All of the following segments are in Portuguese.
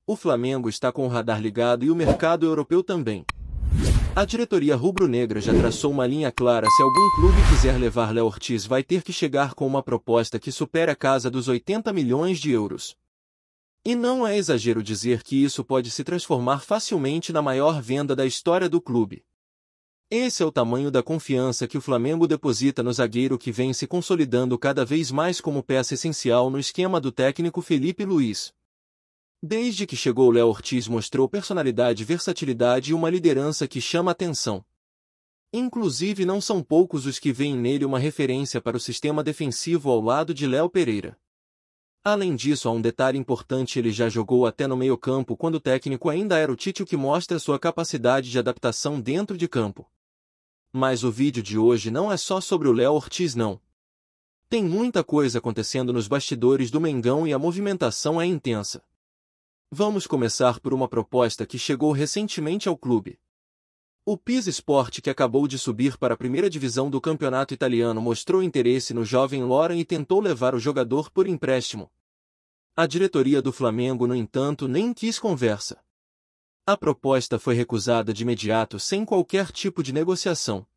O Flamengo está com o radar ligado e o mercado europeu também. A diretoria rubro-negra já traçou uma linha clara: se algum clube quiser levar Léo Ortiz, vai ter que chegar com uma proposta que supere a casa dos 80 milhões de euros. E não é exagero dizer que isso pode se transformar facilmente na maior venda da história do clube. Esse é o tamanho da confiança que o Flamengo deposita no zagueiro, que vem se consolidando cada vez mais como peça essencial no esquema do técnico Felipe Luiz. Desde que chegou, Léo Ortiz mostrou personalidade, versatilidade e uma liderança que chama atenção. Inclusive, não são poucos os que veem nele uma referência para o sistema defensivo ao lado de Léo Pereira. Além disso, há um detalhe importante: ele já jogou até no meio-campo quando o técnico ainda era o Tite, o que mostra sua capacidade de adaptação dentro de campo. Mas o vídeo de hoje não é só sobre o Léo Ortiz, não. Tem muita coisa acontecendo nos bastidores do Mengão e a movimentação é intensa. Vamos começar por uma proposta que chegou recentemente ao clube. O Pisa Sport, que acabou de subir para a primeira divisão do campeonato italiano, mostrou interesse no jovem Loran e tentou levar o jogador por empréstimo. A diretoria do Flamengo, no entanto, nem quis conversa. A proposta foi recusada de imediato, sem qualquer tipo de negociação.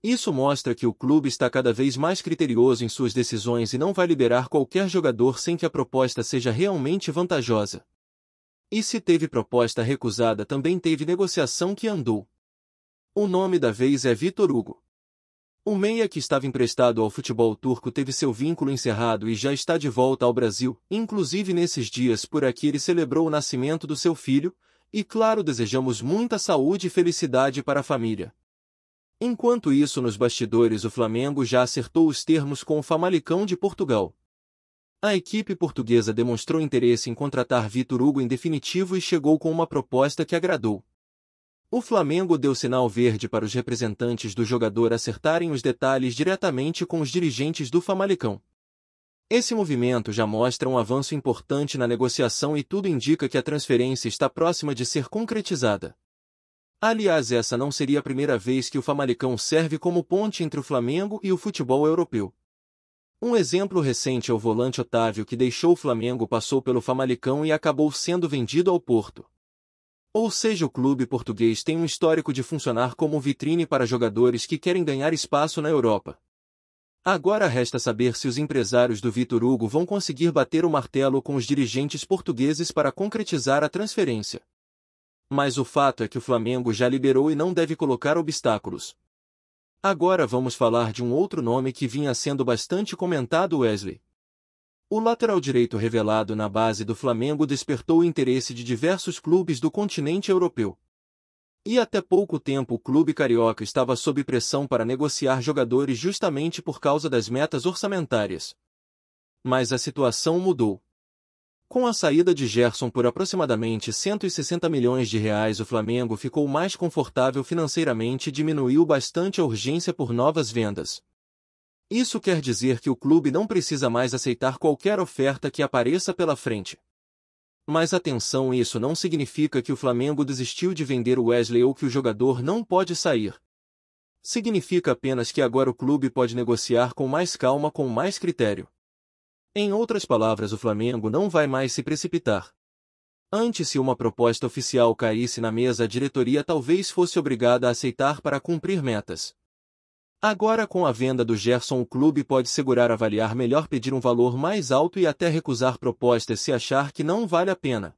Isso mostra que o clube está cada vez mais criterioso em suas decisões e não vai liberar qualquer jogador sem que a proposta seja realmente vantajosa. E se teve proposta recusada, também teve negociação que andou. O nome da vez é Vitor Hugo. O meia, que estava emprestado ao futebol turco, teve seu vínculo encerrado e já está de volta ao Brasil. Inclusive, nesses dias por aqui, ele celebrou o nascimento do seu filho, e claro, desejamos muita saúde e felicidade para a família. Enquanto isso, nos bastidores, o Flamengo já acertou os termos com o Famalicão de Portugal. A equipe portuguesa demonstrou interesse em contratar Vitor Hugo em definitivo e chegou com uma proposta que agradou. O Flamengo deu sinal verde para os representantes do jogador acertarem os detalhes diretamente com os dirigentes do Famalicão. Esse movimento já mostra um avanço importante na negociação e tudo indica que a transferência está próxima de ser concretizada. Aliás, essa não seria a primeira vez que o Famalicão serve como ponte entre o Flamengo e o futebol europeu. Um exemplo recente é o volante Otávio, que deixou o Flamengo, passou pelo Famalicão e acabou sendo vendido ao Porto. Ou seja, o clube português tem um histórico de funcionar como vitrine para jogadores que querem ganhar espaço na Europa. Agora resta saber se os empresários do Vitor Hugo vão conseguir bater o martelo com os dirigentes portugueses para concretizar a transferência. Mas o fato é que o Flamengo já liberou e não deve colocar obstáculos. Agora vamos falar de um outro nome que vinha sendo bastante comentado: Wesley. O lateral direito, revelado na base do Flamengo, despertou o interesse de diversos clubes do continente europeu. E até pouco tempo o clube carioca estava sob pressão para negociar jogadores justamente por causa das metas orçamentárias. Mas a situação mudou. Com a saída de Gerson por aproximadamente 160 milhões de reais, o Flamengo ficou mais confortável financeiramente e diminuiu bastante a urgência por novas vendas. Isso quer dizer que o clube não precisa mais aceitar qualquer oferta que apareça pela frente. Mas atenção, isso não significa que o Flamengo desistiu de vender o Wesley ou que o jogador não pode sair. Significa apenas que agora o clube pode negociar com mais calma, com mais critério. Em outras palavras, o Flamengo não vai mais se precipitar. Antes, se uma proposta oficial caísse na mesa, a diretoria talvez fosse obrigada a aceitar para cumprir metas. Agora, com a venda do Gerson, o clube pode segurar, avaliar melhor, pedir um valor mais alto e até recusar propostas se achar que não vale a pena.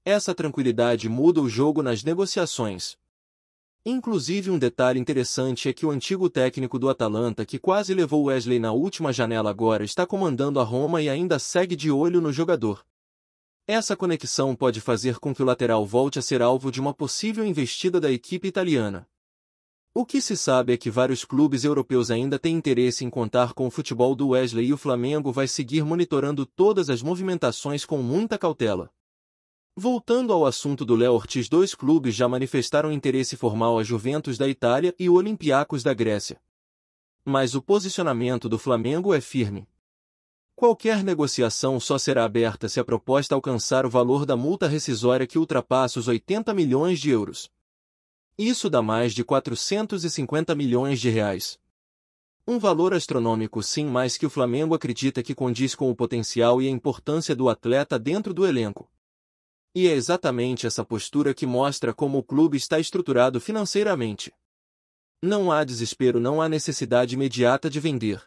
Essa tranquilidade muda o jogo nas negociações. Inclusive, um detalhe interessante é que o antigo técnico do Atalanta, que quase levou Wesley na última janela, agora está comandando a Roma e ainda segue de olho no jogador. Essa conexão pode fazer com que o lateral volte a ser alvo de uma possível investida da equipe italiana. O que se sabe é que vários clubes europeus ainda têm interesse em contar com o futebol do Wesley e o Flamengo vai seguir monitorando todas as movimentações com muita cautela. Voltando ao assunto do Léo Ortiz, dois clubes já manifestaram interesse formal: a Juventus da Itália e o Olympiacos da Grécia. Mas o posicionamento do Flamengo é firme. Qualquer negociação só será aberta se a proposta alcançar o valor da multa rescisória, que ultrapassa os 80 milhões de euros. Isso dá mais de 450 milhões de reais. Um valor astronômico, sim, mas que o Flamengo acredita que condiz com o potencial e a importância do atleta dentro do elenco. E é exatamente essa postura que mostra como o clube está estruturado financeiramente. Não há desespero, não há necessidade imediata de vender.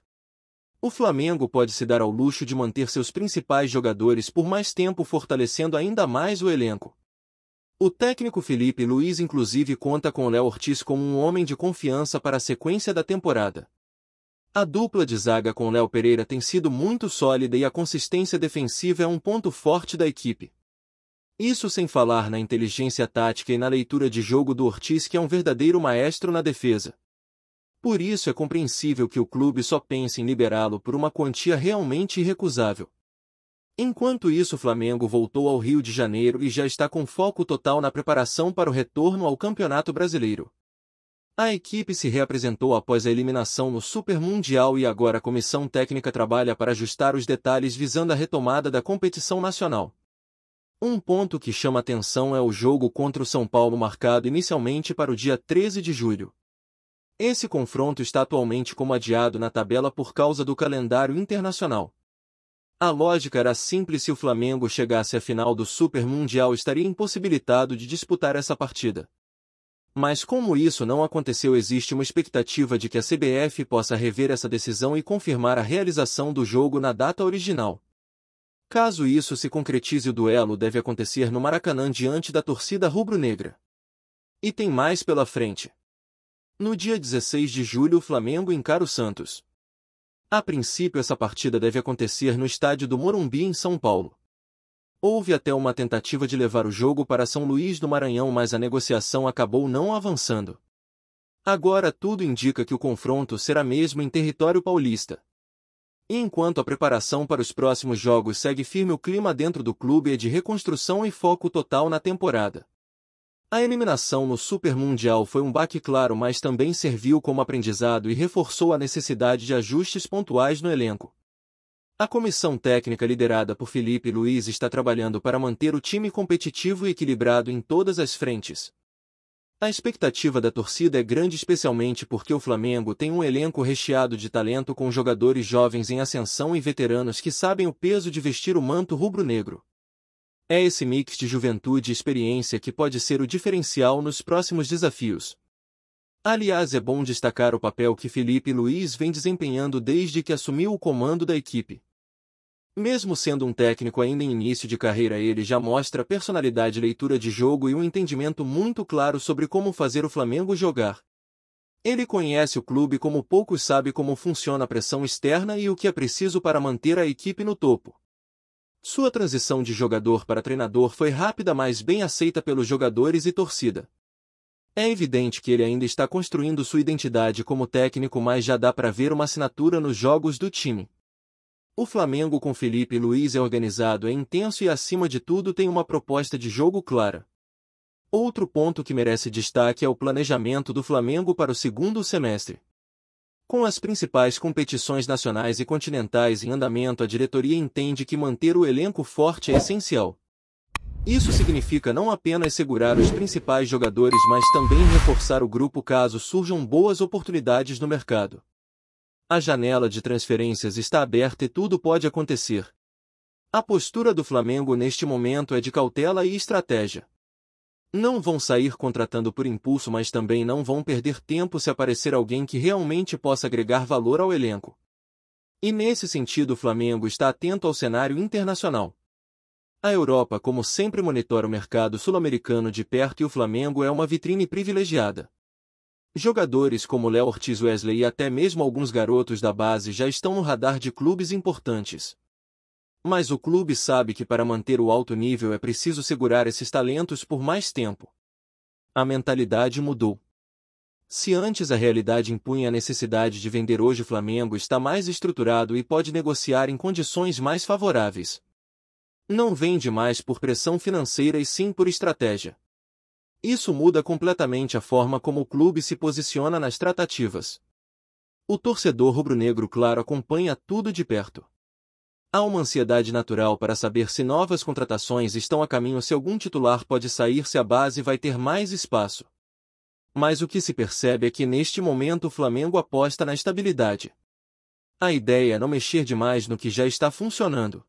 O Flamengo pode se dar ao luxo de manter seus principais jogadores por mais tempo, fortalecendo ainda mais o elenco. O técnico Felipe Luiz inclusive conta com Léo Ortiz como um homem de confiança para a sequência da temporada. A dupla de zaga com Léo Pereira tem sido muito sólida e a consistência defensiva é um ponto forte da equipe. Isso sem falar na inteligência tática e na leitura de jogo do Ortiz, que é um verdadeiro maestro na defesa. Por isso é compreensível que o clube só pense em liberá-lo por uma quantia realmente irrecusável. Enquanto isso, o Flamengo voltou ao Rio de Janeiro e já está com foco total na preparação para o retorno ao Campeonato Brasileiro. A equipe se reapresentou após a eliminação no Super Mundial e agora a comissão técnica trabalha para ajustar os detalhes visando a retomada da competição nacional. Um ponto que chama atenção é o jogo contra o São Paulo, marcado inicialmente para o dia 13 de julho. Esse confronto está atualmente como adiado na tabela por causa do calendário internacional. A lógica era simples: se o Flamengo chegasse à final do Super Mundial, estaria impossibilitado de disputar essa partida. Mas como isso não aconteceu, existe uma expectativa de que a CBF possa rever essa decisão e confirmar a realização do jogo na data original. Caso isso se concretize, o duelo deve acontecer no Maracanã diante da torcida rubro-negra. E tem mais pela frente. No dia 16 de julho, o Flamengo encara o Santos. A princípio, essa partida deve acontecer no estádio do Morumbi, em São Paulo. Houve até uma tentativa de levar o jogo para São Luís do Maranhão, mas a negociação acabou não avançando. Agora tudo indica que o confronto será mesmo em território paulista. E enquanto a preparação para os próximos jogos segue firme, o clima dentro do clube é de reconstrução e foco total na temporada. A eliminação no Super Mundial foi um baque, claro, mas também serviu como aprendizado e reforçou a necessidade de ajustes pontuais no elenco. A comissão técnica liderada por Felipe Luiz está trabalhando para manter o time competitivo e equilibrado em todas as frentes. A expectativa da torcida é grande, especialmente porque o Flamengo tem um elenco recheado de talento, com jogadores jovens em ascensão e veteranos que sabem o peso de vestir o manto rubro-negro. É esse mix de juventude e experiência que pode ser o diferencial nos próximos desafios. Aliás, é bom destacar o papel que Felipe Luiz vem desempenhando desde que assumiu o comando da equipe. Mesmo sendo um técnico ainda em início de carreira, ele já mostra personalidade, leitura de jogo e um entendimento muito claro sobre como fazer o Flamengo jogar. Ele conhece o clube como poucos, sabe como funciona a pressão externa e o que é preciso para manter a equipe no topo. Sua transição de jogador para treinador foi rápida, mas bem aceita pelos jogadores e torcida. É evidente que ele ainda está construindo sua identidade como técnico, mas já dá para ver uma assinatura nos jogos do time. O Flamengo com Felipe Luiz é organizado, é intenso e, acima de tudo, tem uma proposta de jogo clara. Outro ponto que merece destaque é o planejamento do Flamengo para o segundo semestre. Com as principais competições nacionais e continentais em andamento, a diretoria entende que manter o elenco forte é essencial. Isso significa não apenas segurar os principais jogadores, mas também reforçar o grupo caso surjam boas oportunidades no mercado. A janela de transferências está aberta e tudo pode acontecer. A postura do Flamengo neste momento é de cautela e estratégia. Não vão sair contratando por impulso, mas também não vão perder tempo se aparecer alguém que realmente possa agregar valor ao elenco. E nesse sentido, o Flamengo está atento ao cenário internacional. A Europa, como sempre, monitora o mercado sul-americano de perto e o Flamengo é uma vitrine privilegiada. Jogadores como Léo Ortiz, Wesley e até mesmo alguns garotos da base já estão no radar de clubes importantes. Mas o clube sabe que para manter o alto nível é preciso segurar esses talentos por mais tempo. A mentalidade mudou. Se antes a realidade impunha a necessidade de vender, hoje o Flamengo está mais estruturado e pode negociar em condições mais favoráveis. Não vende mais por pressão financeira e sim por estratégia. Isso muda completamente a forma como o clube se posiciona nas tratativas. O torcedor rubro-negro, claro, acompanha tudo de perto. Há uma ansiedade natural para saber se novas contratações estão a caminho, se algum titular pode sair, se a base vai ter mais espaço. Mas o que se percebe é que neste momento o Flamengo aposta na estabilidade. A ideia é não mexer demais no que já está funcionando.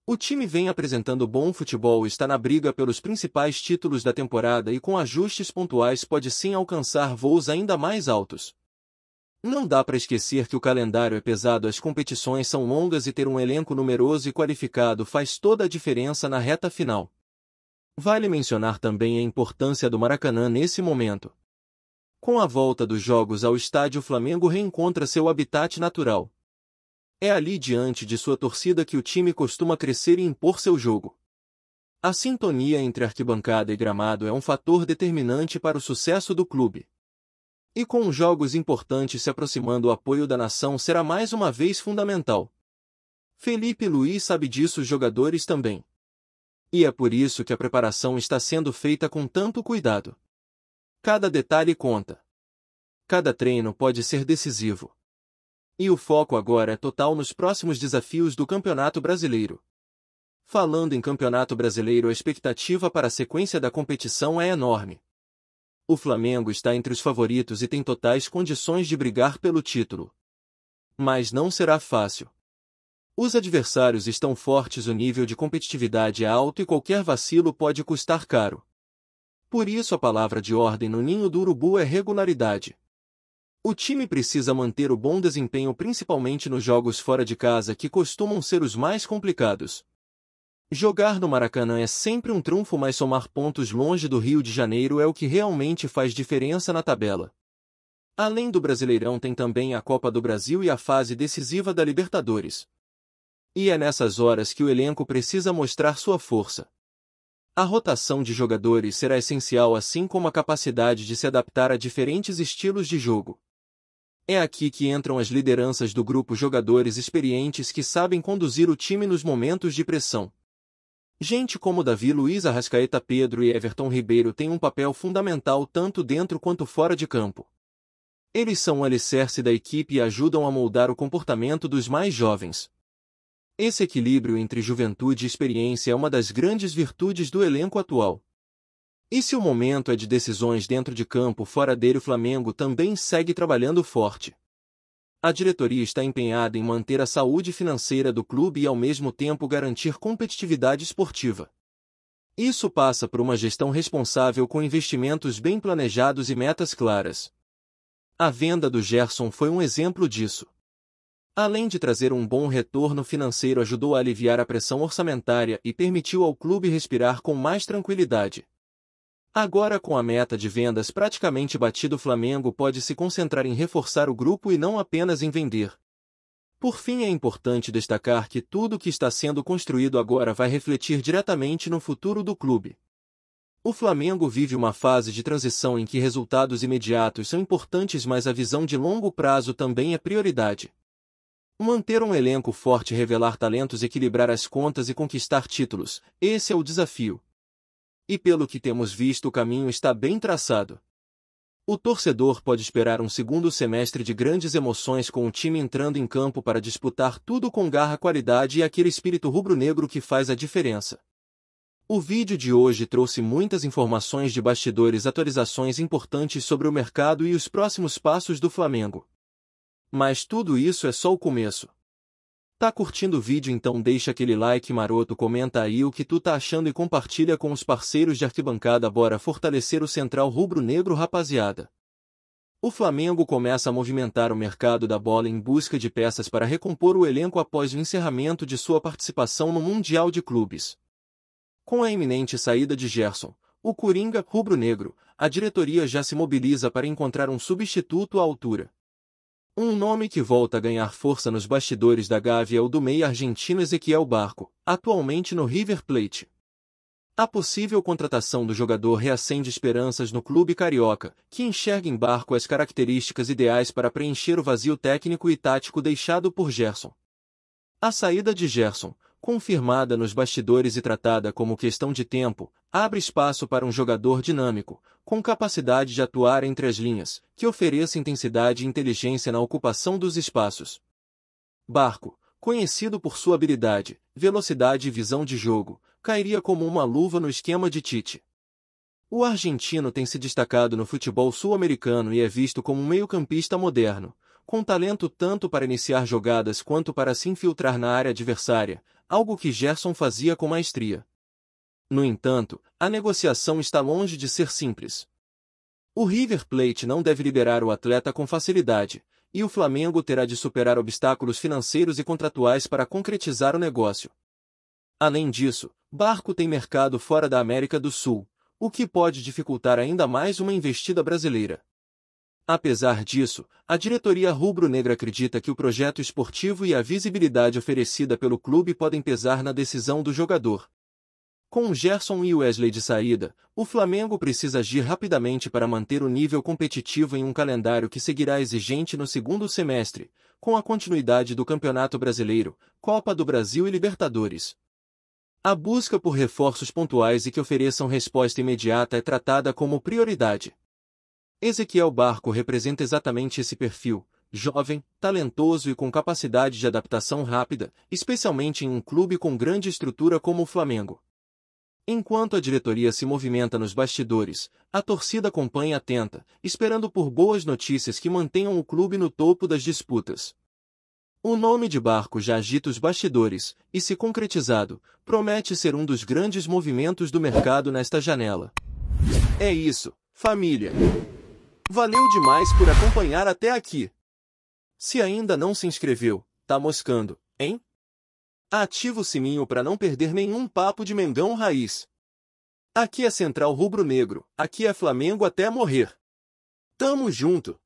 O time vem apresentando bom futebol e está na briga pelos principais títulos da temporada e com ajustes pontuais pode sim alcançar voos ainda mais altos. Não dá para esquecer que o calendário é pesado, as competições são longas e ter um elenco numeroso e qualificado faz toda a diferença na reta final. Vale mencionar também a importância do Maracanã nesse momento. Com a volta dos jogos ao estádio, o Flamengo reencontra seu habitat natural. É ali diante de sua torcida que o time costuma crescer e impor seu jogo. A sintonia entre arquibancada e gramado é um fator determinante para o sucesso do clube. E com os jogos importantes se aproximando, o apoio da nação será mais uma vez fundamental. Felipe Luiz sabe disso, os jogadores também. E é por isso que a preparação está sendo feita com tanto cuidado. Cada detalhe conta. Cada treino pode ser decisivo. E o foco agora é total nos próximos desafios do Campeonato Brasileiro. Falando em Campeonato Brasileiro, a expectativa para a sequência da competição é enorme. O Flamengo está entre os favoritos e tem totais condições de brigar pelo título. Mas não será fácil. Os adversários estão fortes, o nível de competitividade é alto e qualquer vacilo pode custar caro. Por isso a palavra de ordem no ninho do urubu é regularidade. O time precisa manter o bom desempenho, principalmente nos jogos fora de casa, que costumam ser os mais complicados. Jogar no Maracanã é sempre um trunfo, mas somar pontos longe do Rio de Janeiro é o que realmente faz diferença na tabela. Além do Brasileirão, tem também a Copa do Brasil e a fase decisiva da Libertadores. E é nessas horas que o elenco precisa mostrar sua força. A rotação de jogadores será essencial, assim como a capacidade de se adaptar a diferentes estilos de jogo. É aqui que entram as lideranças do grupo, jogadores experientes que sabem conduzir o time nos momentos de pressão. Gente como Davi Luiz, Arrascaeta, Pedro e Everton Ribeiro têm um papel fundamental tanto dentro quanto fora de campo. Eles são o alicerce da equipe e ajudam a moldar o comportamento dos mais jovens. Esse equilíbrio entre juventude e experiência é uma das grandes virtudes do elenco atual. E se o momento é de decisões dentro de campo, fora dele, o Flamengo também segue trabalhando forte. A diretoria está empenhada em manter a saúde financeira do clube e ao mesmo tempo garantir competitividade esportiva. Isso passa por uma gestão responsável com investimentos bem planejados e metas claras. A venda do Gerson foi um exemplo disso. Além de trazer um bom retorno financeiro, ajudou a aliviar a pressão orçamentária e permitiu ao clube respirar com mais tranquilidade. Agora, com a meta de vendas praticamente batida, o Flamengo pode se concentrar em reforçar o grupo e não apenas em vender. Por fim, é importante destacar que tudo o que está sendo construído agora vai refletir diretamente no futuro do clube. O Flamengo vive uma fase de transição em que resultados imediatos são importantes, mas a visão de longo prazo também é prioridade. Manter um elenco forte, revelar talentos, equilibrar as contas e conquistar títulos, esse é o desafio. E pelo que temos visto, o caminho está bem traçado. O torcedor pode esperar um segundo semestre de grandes emoções, com o time entrando em campo para disputar tudo com garra, qualidade e aquele espírito rubro-negro que faz a diferença. O vídeo de hoje trouxe muitas informações de bastidores, atualizações importantes sobre o mercado e os próximos passos do Flamengo. Mas tudo isso é só o começo. Tá curtindo o vídeo? Então deixa aquele like maroto, comenta aí o que tu tá achando e compartilha com os parceiros de arquibancada. Bora fortalecer o Central Rubro-Negro, rapaziada. O Flamengo começa a movimentar o mercado da bola em busca de peças para recompor o elenco após o encerramento de sua participação no Mundial de Clubes. Com a iminente saída de Gerson, o Coringa rubro-negro, a diretoria já se mobiliza para encontrar um substituto à altura. Um nome que volta a ganhar força nos bastidores da Gávea é o do meia argentino Ezequiel Barco, atualmente no River Plate. A possível contratação do jogador reacende esperanças no clube carioca, que enxerga em Barco as características ideais para preencher o vazio técnico e tático deixado por Gerson. A saída de Gerson, confirmada nos bastidores e tratada como questão de tempo, abre espaço para um jogador dinâmico, com capacidade de atuar entre as linhas, que ofereça intensidade e inteligência na ocupação dos espaços. Barco, conhecido por sua habilidade, velocidade e visão de jogo, cairia como uma luva no esquema de Tite. O argentino tem se destacado no futebol sul-americano e é visto como um meio-campista moderno, com talento tanto para iniciar jogadas quanto para se infiltrar na área adversária, algo que Gerson fazia com maestria. No entanto, a negociação está longe de ser simples. O River Plate não deve liberar o atleta com facilidade, e o Flamengo terá de superar obstáculos financeiros e contratuais para concretizar o negócio. Além disso, Barco tem mercado fora da América do Sul, o que pode dificultar ainda mais uma investida brasileira. Apesar disso, a diretoria rubro-negra acredita que o projeto esportivo e a visibilidade oferecida pelo clube podem pesar na decisão do jogador. Com Gerson e Wesley de saída, o Flamengo precisa agir rapidamente para manter o nível competitivo em um calendário que seguirá exigente no segundo semestre, com a continuidade do Campeonato Brasileiro, Copa do Brasil e Libertadores. A busca por reforços pontuais e que ofereçam resposta imediata é tratada como prioridade. Ezequiel Barco representa exatamente esse perfil, jovem, talentoso e com capacidade de adaptação rápida, especialmente em um clube com grande estrutura como o Flamengo. Enquanto a diretoria se movimenta nos bastidores, a torcida acompanha atenta, esperando por boas notícias que mantenham o clube no topo das disputas. O nome de Barco já agita os bastidores, e se concretizado, promete ser um dos grandes movimentos do mercado nesta janela. É isso, família! Valeu demais por acompanhar até aqui! Se ainda não se inscreveu, tá moscando, hein? Ativa o sininho para não perder nenhum papo de Mengão Raiz. Aqui é Central Rubro Negro, aqui é Flamengo até morrer. Tamo junto!